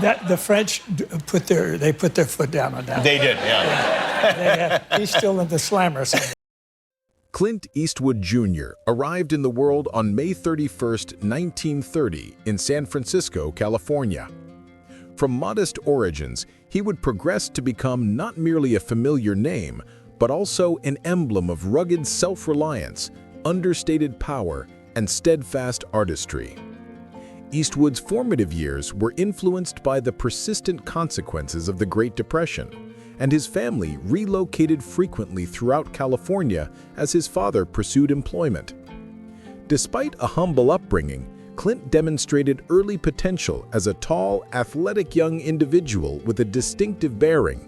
that the French put their foot down on that. They did, yeah. He's still in the slammer. Clint Eastwood Jr. arrived in the world on May 31, 1930, in San Francisco, California. From modest origins, he would progress to become not merely a familiar name, but also an emblem of rugged self-reliance, understated power, and steadfast artistry. Eastwood's formative years were influenced by the persistent consequences of the Great Depression, and his family relocated frequently throughout California as his father pursued employment. Despite a humble upbringing, Clint demonstrated early potential as a tall, athletic young individual with a distinctive bearing.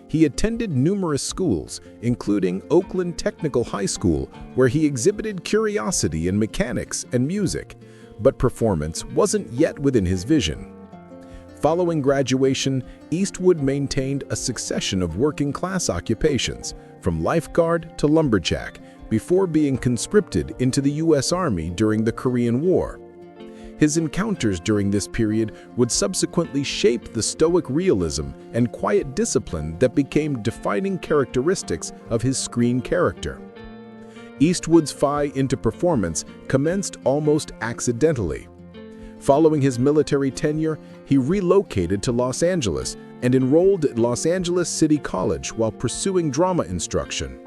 He attended numerous schools, including Oakland Technical High School, where he exhibited curiosity in mechanics and music, but performance wasn't yet within his vision. Following graduation, Eastwood maintained a succession of working-class occupations, from lifeguard to lumberjack, before being conscripted into the U.S. Army during the Korean War. His encounters during this period would subsequently shape the stoic realism and quiet discipline that became defining characteristics of his screen character. Eastwood's foray into performance commenced almost accidentally. Following his military tenure, he relocated to Los Angeles and enrolled at Los Angeles City College while pursuing drama instruction.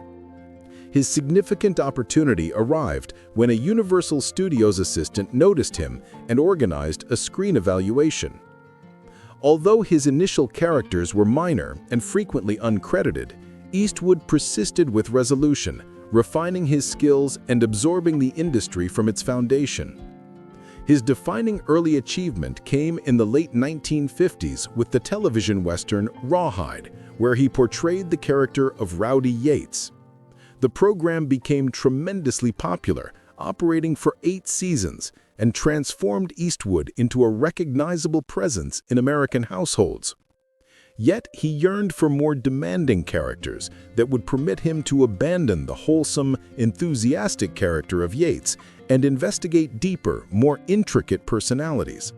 His significant opportunity arrived when a Universal Studios assistant noticed him and organized a screen evaluation. Although his initial characters were minor and frequently uncredited, Eastwood persisted with resolution, refining his skills and absorbing the industry from its foundation. His defining early achievement came in the late 1950s with the television western Rawhide, where he portrayed the character of Rowdy Yates. The program became tremendously popular, operating for 8 seasons, and transformed Eastwood into a recognizable presence in American households. Yet he yearned for more demanding characters that would permit him to abandon the wholesome, enthusiastic character of Yates and investigate deeper, more intricate personalities.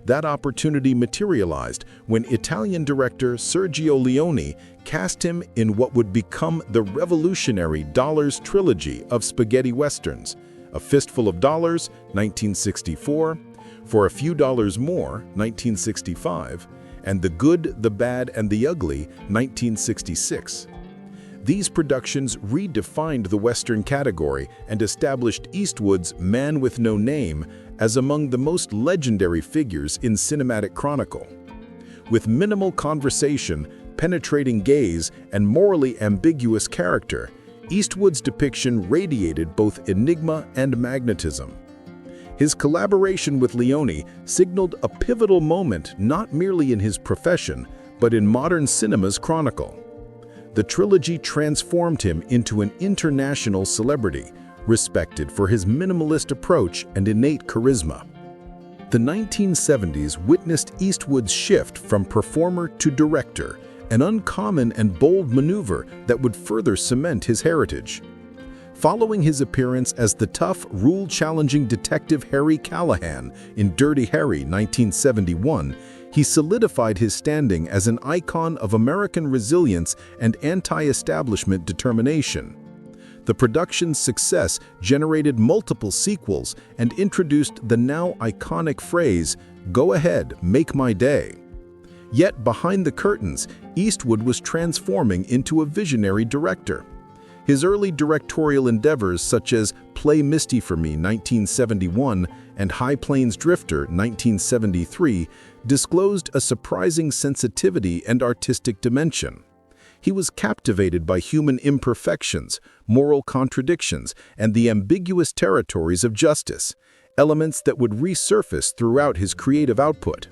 That opportunity materialized when Italian director Sergio Leone cast him in what would become the revolutionary Dollars trilogy of spaghetti westerns: A Fistful of Dollars, 1964, For a Few Dollars More, 1965, and The Good, the Bad, and the Ugly, 1966. These productions redefined the Western category and established Eastwood's Man with No Name as among the most legendary figures in cinematic chronicle. With minimal conversation, penetrating gaze, and morally ambiguous character, Eastwood's depiction radiated both enigma and magnetism. His collaboration with Leone signaled a pivotal moment not merely in his profession, but in modern cinema's chronicle. The trilogy transformed him into an international celebrity, respected for his minimalist approach and innate charisma. The 1970s witnessed Eastwood's shift from performer to director, an uncommon and bold maneuver that would further cement his heritage. Following his appearance as the tough, rule-challenging detective Harry Callahan in Dirty Harry 1971, he solidified his standing as an icon of American resilience and anti-establishment determination. The production's success generated multiple sequels and introduced the now iconic phrase, "Go ahead, make my day." Yet behind the curtains, Eastwood was transforming into a visionary director. His early directorial endeavors such as Play Misty for Me 1971 and High Plains Drifter 1973 disclosed a surprising sensitivity and artistic dimension. He was captivated by human imperfections, moral contradictions, and the ambiguous territories of justice, elements that would resurface throughout his creative output.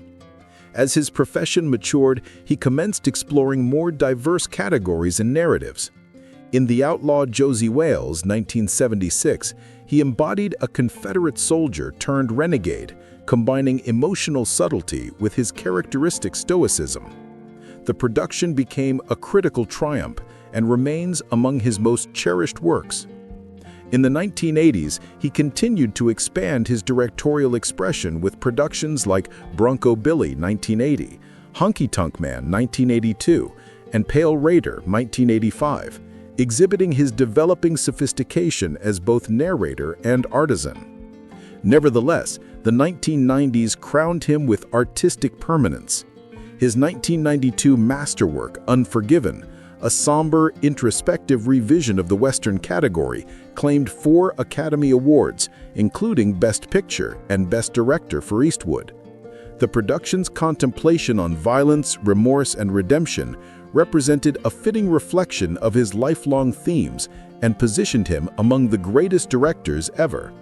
As his profession matured, he commenced exploring more diverse categories and narratives. In The Outlaw Josie Wales, 1976, he embodied a Confederate soldier turned renegade, combining emotional subtlety with his characteristic stoicism. The production became a critical triumph and remains among his most cherished works. In the 1980s, he continued to expand his directorial expression with productions like Bronco Billy 1980, Honky Tonk Man 1982, and Pale Raider 1985, exhibiting his developing sophistication as both narrator and artisan. Nevertheless, the 1990s crowned him with artistic permanence. His 1992 masterwork, Unforgiven, a somber, introspective revision of the Western category, claimed 4 Academy Awards, including Best Picture and Best Director for Eastwood. The production's contemplation on violence, remorse, and redemption represented a fitting reflection of his lifelong themes and positioned him among the greatest directors ever.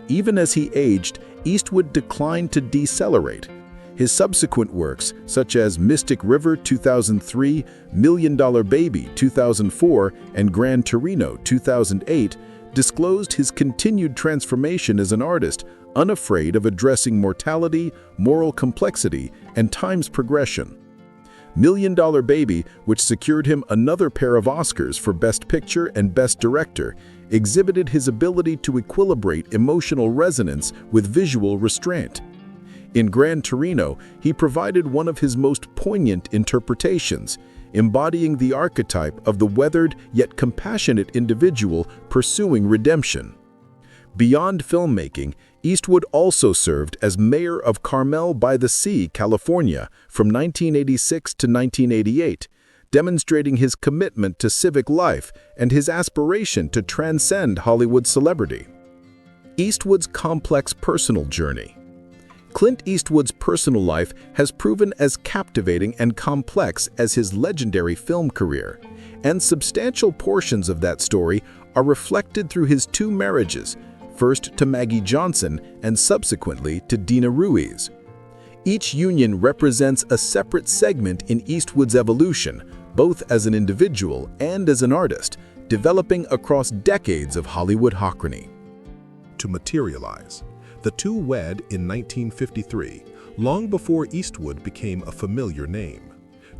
Even as he aged, Eastwood declined to decelerate. His subsequent works, such as Mystic River 2003, $1 Million Baby 2004, and Gran Torino 2008, disclosed his continued transformation as an artist, unafraid of addressing mortality, moral complexity, and time's progression. $1 Million Baby, which secured him another pair of Oscars for Best Picture and Best Director, exhibited his ability to equilibrate emotional resonance with visual restraint. In Gran Torino, he provided one of his most poignant interpretations, embodying the archetype of the weathered yet compassionate individual pursuing redemption. Beyond filmmaking, Eastwood also served as mayor of Carmel by the Sea, California, from 1986 to 1988, demonstrating his commitment to civic life and his aspiration to transcend Hollywood celebrity. Eastwood's complex personal journey. Clint Eastwood's personal life has proven as captivating and complex as his legendary film career, and substantial portions of that story are reflected through his 2 marriages, first to Maggie Johnson and subsequently to Dina Ruiz. Each union represents a separate segment in Eastwood's evolution, both as an individual and as an artist, developing across decades of Hollywood hochrony. To materialize. The two wed in 1953, long before Eastwood became a familiar name.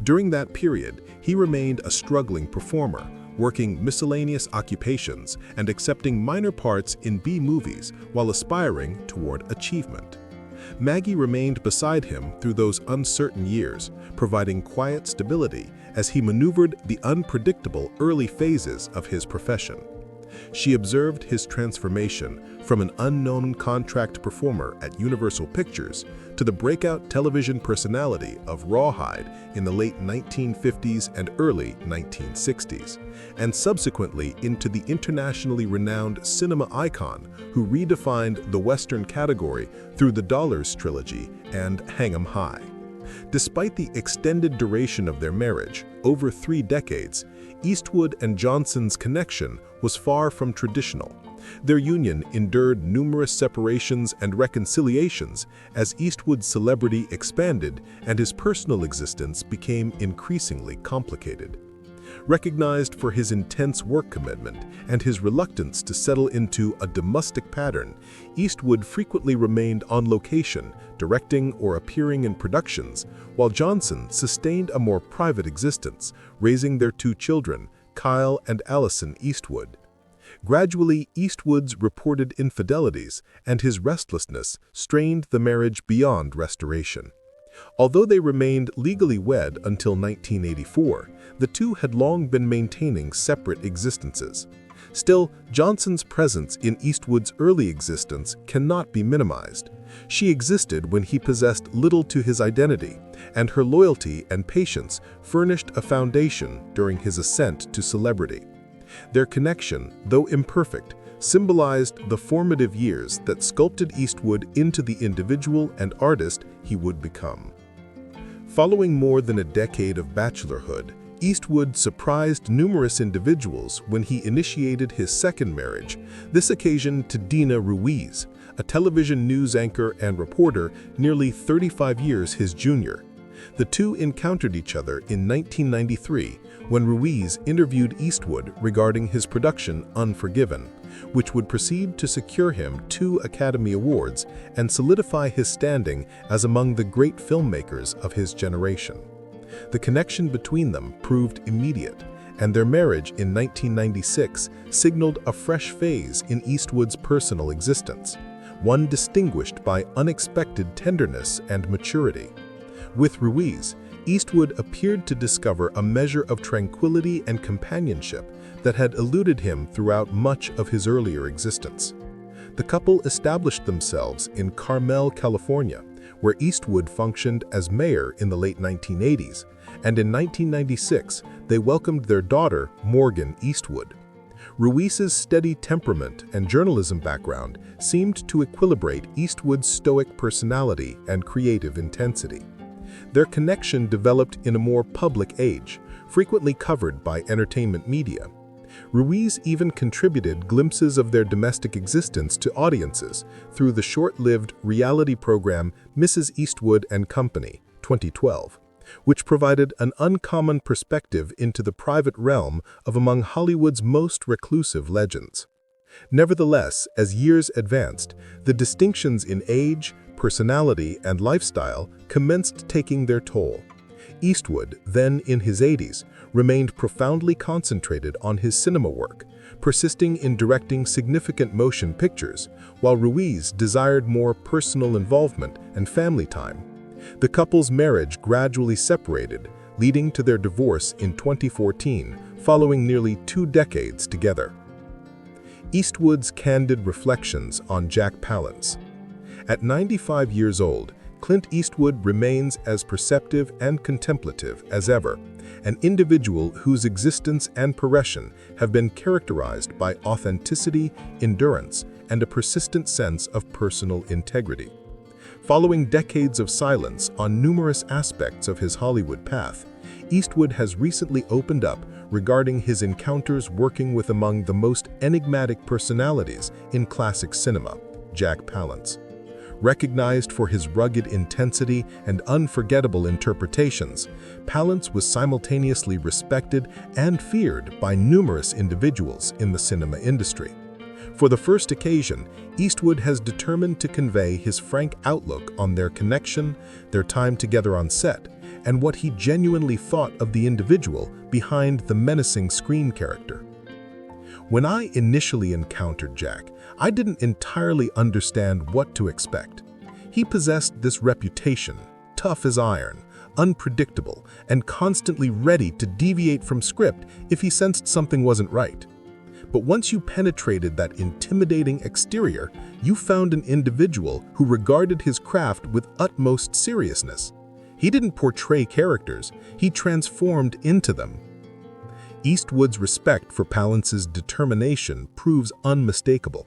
During that period, he remained a struggling performer, working miscellaneous occupations and accepting minor parts in B-movies while aspiring toward achievement. Maggie remained beside him through those uncertain years, providing quiet stability as he maneuvered the unpredictable early phases of his profession. She observed his transformation from an unknown contract performer at Universal Pictures to the breakout television personality of Rawhide in the late 1950s and early 1960s, and subsequently into the internationally renowned cinema icon who redefined the Western category through the Dollars trilogy and Hang 'em High. Despite the extended duration of their marriage, over 3 decades, Eastwood and Johnson's connection was far from traditional. Their union endured numerous separations and reconciliations as Eastwood's celebrity expanded and his personal existence became increasingly complicated. Recognized for his intense work commitment and his reluctance to settle into a domestic pattern, Eastwood frequently remained on location, directing or appearing in productions, while Johnson sustained a more private existence, raising their 2 children, Kyle and Allison Eastwood. Gradually, Eastwood's reported infidelities and his restlessness strained the marriage beyond restoration. Although they remained legally wed until 1984, the two had long been maintaining separate existences. Still, Johnson's presence in Eastwood's early existence cannot be minimized. She existed when he possessed little to his identity, and her loyalty and patience furnished a foundation during his ascent to celebrity. Their connection, though imperfect, symbolized the formative years that sculpted Eastwood into the individual and artist he would become. Following more than a decade of bachelorhood, Eastwood surprised numerous individuals when he initiated his second marriage, this occasion to Dina Ruiz, a television news anchor and reporter nearly 35 years his junior. The two encountered each other in 1993 when Ruiz interviewed Eastwood regarding his production Unforgiven, which would proceed to secure him 2 Academy Awards and solidify his standing as among the great filmmakers of his generation. The connection between them proved immediate, and their marriage in 1996 signaled a fresh phase in Eastwood's personal existence, one distinguished by unexpected tenderness and maturity. With Ruiz, Eastwood appeared to discover a measure of tranquility and companionship that had eluded him throughout much of his earlier existence. The couple established themselves in Carmel, California, where Eastwood functioned as mayor in the late 1980s, and in 1996 they welcomed their daughter, Morgan Eastwood. Ruiz's steady temperament and journalism background seemed to equilibrate Eastwood's stoic personality and creative intensity. Their connection developed in a more public age, frequently covered by entertainment media. Ruiz even contributed glimpses of their domestic existence to audiences through the short-lived reality program Mrs. Eastwood and Company, 2012, which provided an uncommon perspective into the private realm of among Hollywood's most reclusive legends. Nevertheless, as years advanced, the distinctions in age, personality, and lifestyle commenced taking their toll. Eastwood, then in his 80s, remained profoundly concentrated on his cinema work, persisting in directing significant motion pictures, while Ruiz desired more personal involvement and family time. The couple's marriage gradually separated, leading to their divorce in 2014, following nearly 2 decades together. Eastwood's candid reflections on Jack Palance. At 95 years old, Clint Eastwood remains as perceptive and contemplative as ever, an individual whose existence and progression have been characterized by authenticity, endurance, and a persistent sense of personal integrity. Following decades of silence on numerous aspects of his Hollywood path, Eastwood has recently opened up regarding his encounters working with among the most enigmatic personalities in classic cinema, Jack Palance. Recognized for his rugged intensity and unforgettable interpretations, Palance was simultaneously respected and feared by numerous individuals in the cinema industry. For the first occasion, Eastwood has determined to convey his frank outlook on their connection, their time together on set, and what he genuinely thought of the individual behind the menacing screen character. When I initially encountered Jack, I didn't entirely understand what to expect. He possessed this reputation, tough as iron, unpredictable, and constantly ready to deviate from script if he sensed something wasn't right. But once you penetrated that intimidating exterior, you found an individual who regarded his craft with utmost seriousness. He didn't portray characters, he transformed into them. Eastwood's respect for Palance's determination proves unmistakable.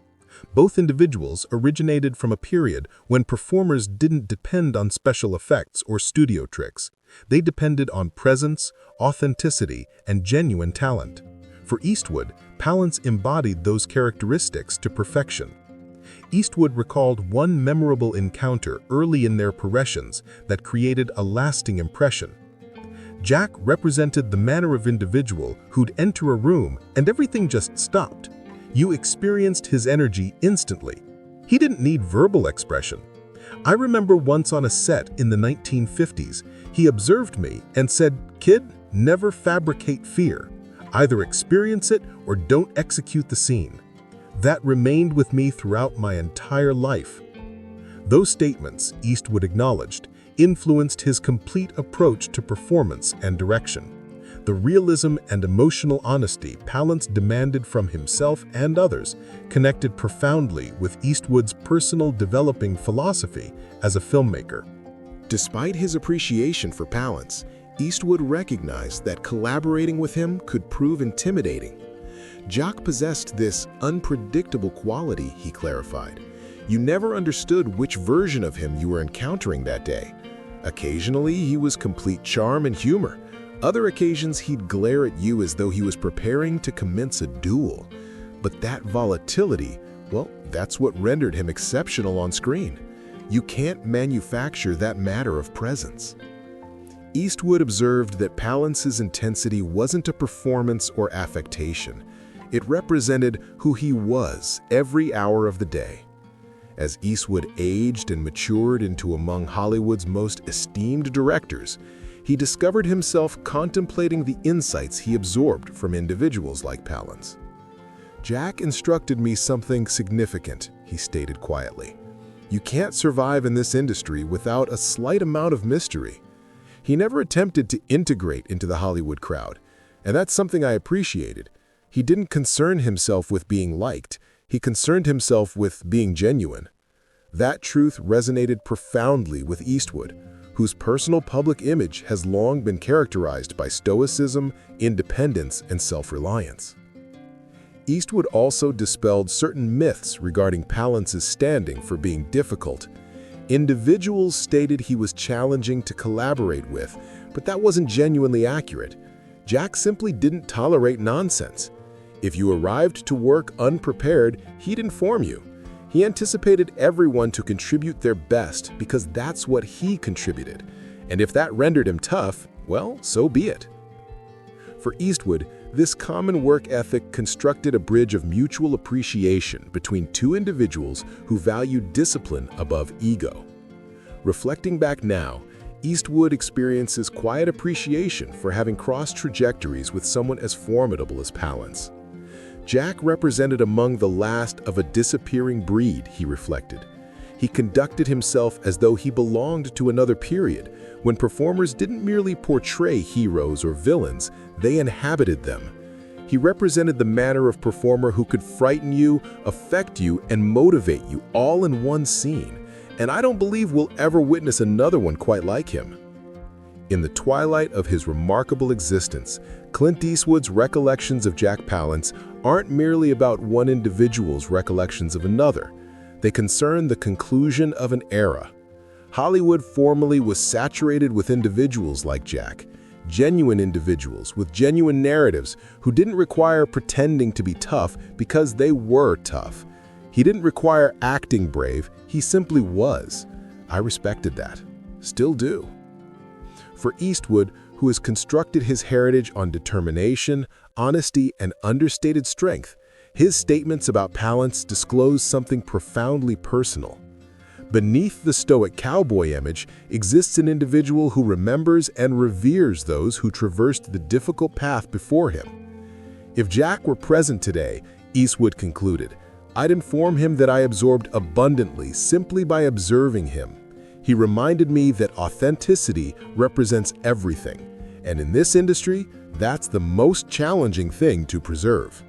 Both individuals originated from a period when performers didn't depend on special effects or studio tricks. They depended on presence, authenticity, and genuine talent. For Eastwood, Palance embodied those characteristics to perfection. Eastwood recalled one memorable encounter early in their progressions that created a lasting impression. Jack represented the manner of individual who'd enter a room and everything just stopped. You experienced his energy instantly. He didn't need verbal expression. I remember once on a set in the 1950s, he observed me and said, "Kid, never fabricate fear. Either experience it or don't execute the scene." That remained with me throughout my entire life. Those statements, Eastwood acknowledged, influenced his complete approach to performance and direction. The realism and emotional honesty Palance demanded from himself and others connected profoundly with Eastwood's personal developing philosophy as a filmmaker. Despite his appreciation for Palance, Eastwood recognized that collaborating with him could prove intimidating. Jack possessed this unpredictable quality, he clarified. You never understood which version of him you were encountering that day. Occasionally, he was complete charm and humor. Other occasions, he'd glare at you as though he was preparing to commence a duel. But that volatility, well, that's what rendered him exceptional on screen. You can't manufacture that matter of presence. Eastwood observed that Palance's intensity wasn't a performance or affectation. It represented who he was every hour of the day. As Eastwood aged and matured into among Hollywood's most esteemed directors, he discovered himself contemplating the insights he absorbed from individuals like Palance. "Jack instructed me something significant," he stated quietly. "You can't survive in this industry without a slight amount of mystery." He never attempted to integrate into the Hollywood crowd, and that's something I appreciated. He didn't concern himself with being liked, he concerned himself with being genuine. That truth resonated profoundly with Eastwood, whose personal public image has long been characterized by stoicism, independence, and self-reliance. Eastwood also dispelled certain myths regarding Palance's standing for being difficult. Individuals stated he was challenging to collaborate with, but that wasn't genuinely accurate. Jack simply didn't tolerate nonsense. If you arrived to work unprepared, he'd inform you. He anticipated everyone to contribute their best because that's what he contributed. And if that rendered him tough, well, so be it. For Eastwood, this common work ethic constructed a bridge of mutual appreciation between two individuals who valued discipline above ego. Reflecting back now, Eastwood experiences quiet appreciation for having crossed trajectories with someone as formidable as Palance. Jack represented among the last of a disappearing breed, he reflected. He conducted himself as though he belonged to another period, when performers didn't merely portray heroes or villains, they inhabited them. He represented the manner of performer who could frighten you, affect you, and motivate you all in one scene. And I don't believe we'll ever witness another one quite like him. In the twilight of his remarkable existence, Clint Eastwood's recollections of Jack Palance aren't merely about one individual's recollections of another. They concern the conclusion of an era. Hollywood formerly was saturated with individuals like Jack, genuine individuals with genuine narratives who didn't require pretending to be tough because they were tough. He didn't require acting brave, he simply was. I respected that. Still do. For Eastwood, who has constructed his heritage on determination, honesty, and understated strength, his statements about Palance disclose something profoundly personal. Beneath the stoic cowboy image exists an individual who remembers and reveres those who traversed the difficult path before him. If Jack were present today, Eastwood concluded, I'd inform him that I absorbed abundantly simply by observing him. He reminded me that authenticity represents everything, and in this industry, that's the most challenging thing to preserve.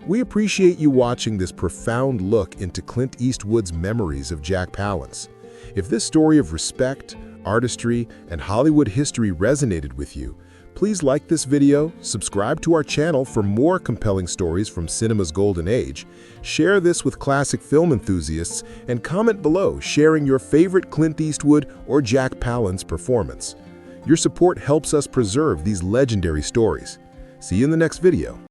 We appreciate you watching this profound look into Clint Eastwood's memories of Jack Palance. If this story of respect, artistry, and Hollywood history resonated with you, please like this video, subscribe to our channel for more compelling stories from cinema's golden age, share this with classic film enthusiasts, and comment below sharing your favorite Clint Eastwood or Jack Palance performance. Your support helps us preserve these legendary stories. See you in the next video.